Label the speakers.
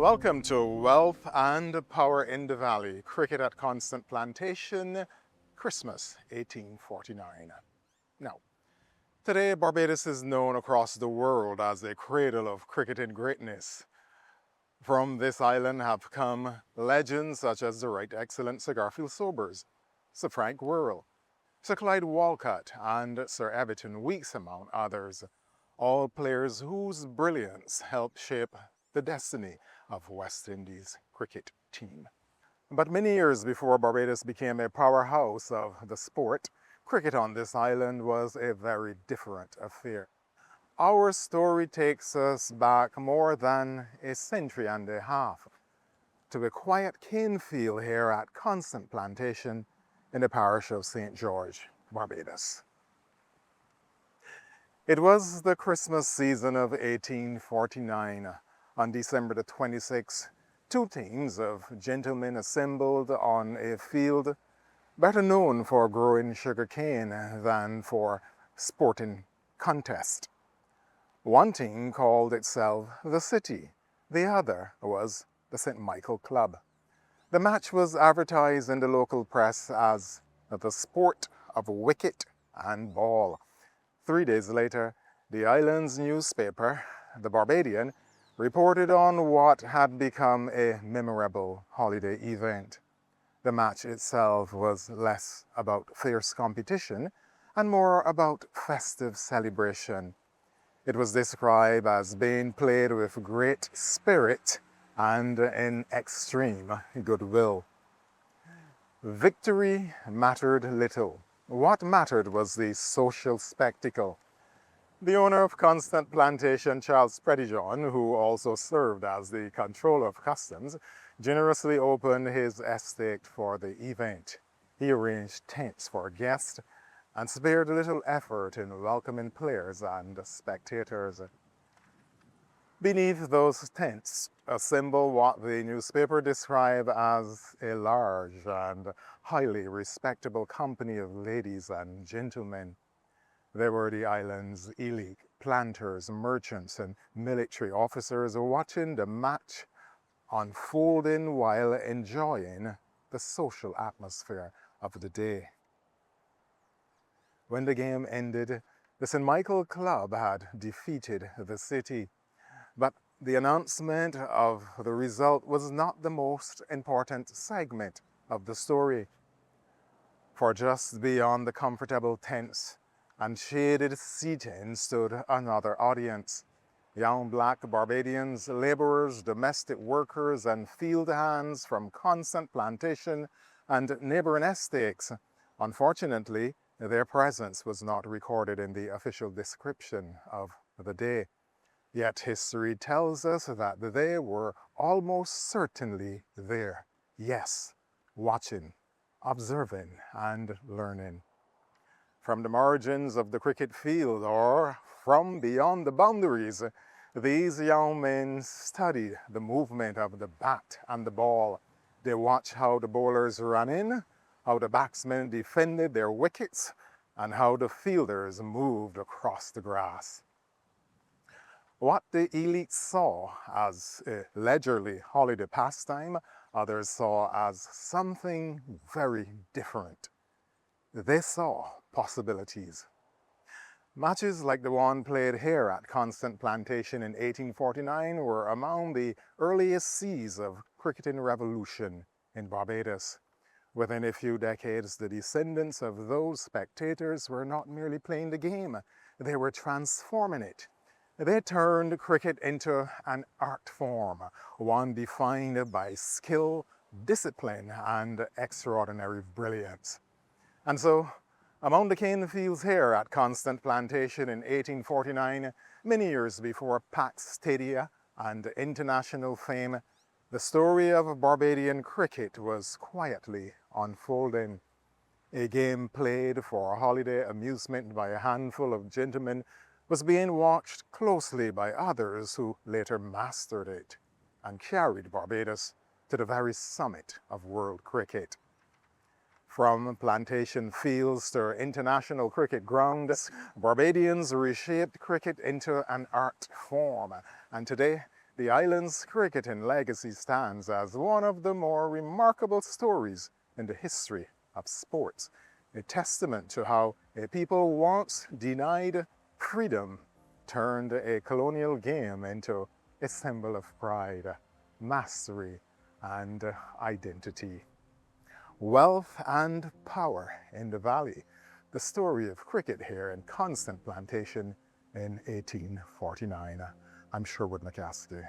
Speaker 1: Welcome to Wealth and Power in the Valley, Cricket at Constant Plantation, Christmas 1849. Now, today Barbados is known across the world as a cradle of cricketing greatness. From this island have come legends such as the Right Excellent Sir Garfield Sobers, Sir Frank Worrell, Sir Clyde Walcott and Sir Everton Weekes, among others, all players whose brilliance helped shape the destiny of West Indies cricket team. But many years before Barbados became a powerhouse of the sport, cricket on this island was a very different affair. Our story takes us back more than a century and a half to a quiet cane field here at Constant Plantation in the parish of St. George, Barbados. It was the Christmas season of 1849. On December the 26th, two teams of gentlemen assembled on a field better known for growing sugarcane than for sporting contest. One team called itself the City, the other was the St. Michael Club. The match was advertised in the local press as the sport of wicket and ball. 3 days later, the island's newspaper, the Barbadian, reported on what had become a memorable holiday event. The match itself was less about fierce competition and more about festive celebration. It was described as being played with great spirit and in extreme goodwill. Victory mattered little. What mattered was the social spectacle. The owner of Constant Plantation, Charles Plantation, who also served as the Controller of Customs, generously opened his estate for the event. He arranged tents for guests and spared little effort in welcoming players and spectators. Beneath those tents assembled what the newspaper described as a large and highly respectable company of ladies and gentlemen. There were the island's elite planters, merchants, and military officers watching the match unfolding while enjoying the social atmosphere of the day. When the game ended, the St. Michael Club had defeated the City, but the announcement of the result was not the most important segment of the story. For just beyond the comfortable tents and shaded seating stood another audience. Young black Barbadians, laborers, domestic workers, and field hands from Constant Plantation and neighboring estates. Unfortunately, their presence was not recorded in the official description of the day. Yet history tells us that they were almost certainly there. Yes, watching, observing, and learning. From the margins of the cricket field or from beyond the boundaries, these young men studied the movement of the bat and the ball. They watched how the bowlers ran in, how the batsmen defended their wickets, and how the fielders moved across the grass. What the elite saw as a leisurely holiday pastime, others saw as something very different. They saw possibilities. Matches like the one played here at Constant Plantation in 1849 were among the earliest seeds of cricketing revolution in Barbados. Within a few decades, the descendants of those spectators were not merely playing the game, they were transforming it. They turned cricket into an art form, one defined by skill, discipline, and extraordinary brilliance. And so, among the cane fields here at Constant Plantation in 1849, many years before packed stadia and international fame, the story of Barbadian cricket was quietly unfolding. A game played for holiday amusement by a handful of gentlemen was being watched closely by others who later mastered it and carried Barbados to the very summit of world cricket. From plantation fields to international cricket grounds, Barbadians reshaped cricket into an art form, and today the island's cricketing legacy stands as one of the more remarkable stories in the history of sports, a testament to how a people once denied freedom turned a colonial game into a symbol of pride, mastery, and identity. Wealth and power in the valley, the story of cricket here in Constant Plantation in 1849. I'm Sherwood McCaskey.